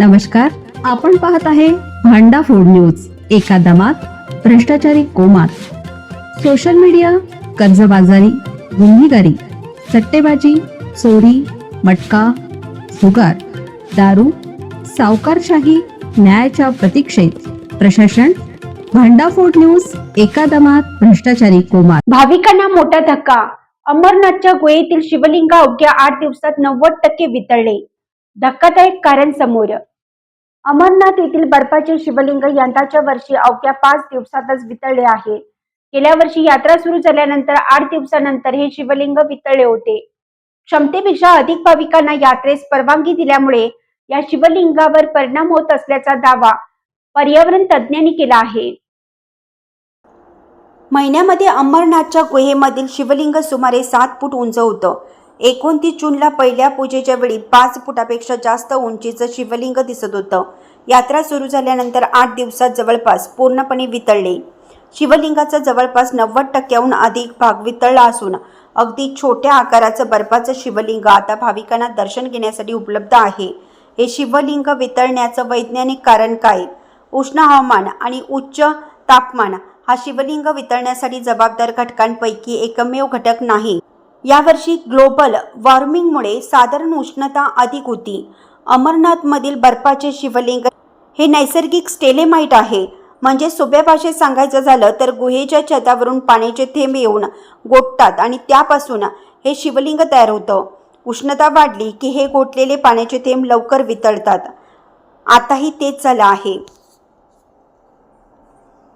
नमस्कार, आपण पाहत आहे भांडा फूड न्यूज. एका दमात भ्रष्टाचारी कोमात. सोशल मीडिया, कर्जबाजारी, गुन्हेगारी, सट्टेबाजी, चोरी, मटका, जुगार, दारू, सावकारशाही, न्यायाच्या प्रतीक्षेत प्रशासन. भांडा फूड न्यूज. एका दमात भ्रष्टाचारी कोमात. भाविकांना मोठा धक्का. अमरनाथच्या गुहेतील शिवलिंग अवघ्या 8 दिवसात 90% वितळले. धक्कादायक कारण समोर. अमरनाथ येथील बर्फाचे शिवलिंग यंदाच्या वर्षी अवघ्या 5 दिवसातच वितळले आहे. गेल्या वर्षी यात्रा सुरू झाल्यानंतर 8 दिवसानंतर हे शिवलिंग वितळले होते. क्षमतेपेक्षा अधिक भाविकांना यात्रेस परवानगी दिल्यामुळे या शिवलिंगावर परिणाम होत असल्याचा दावा पर्यावरण तज्ज्ञांनी केला आहे. महिन्यामध्ये अमरनाथच्या गुहेमधील शिवलिंग सुमारे 7 फूट उंच होतं. 29 जूनला पहिल्या पूजेच्या वेळी 5 फुटापेक्षा जास्त उंचीचं शिवलिंग दिसत होतं. यात्रा सुरू झाल्यानंतर 8 दिवसात जवळपास पूर्णपणे वितळले. शिवलिंगाचा जवळपास 90%हून अधिक भाग वितळला असून अगदी छोट्या आकाराचं बर्फाचं शिवलिंग आता भाविकांना दर्शन घेण्यासाठी उपलब्ध आहे. हे शिवलिंग वितळण्याचं वैज्ञानिक कारण काय? उष्ण हवामान आणि उच्च तापमान हा शिवलिंग वितळण्यासाठी जबाबदार घटकांपैकी एकमेव घटक नाही. यावर्षी ग्लोबल वॉर्मिंगमुळे साधारण उष्णता अधिक होती. अमरनाथमधील बर्फाचे शिवलिंग हे नैसर्गिक स्टेलेमाइट आहे. म्हणजे सोप्या भाषेत सांगायचं झालं तर गुहेच्या छतावरून पाण्याचे थेंब येऊन गोठतात आणि त्यापासून हे शिवलिंग तयार होतं. उष्णता वाढली की हे गोठलेले पाण्याचे थेंब लवकर वितळतात. आताही तेच झालं आहे.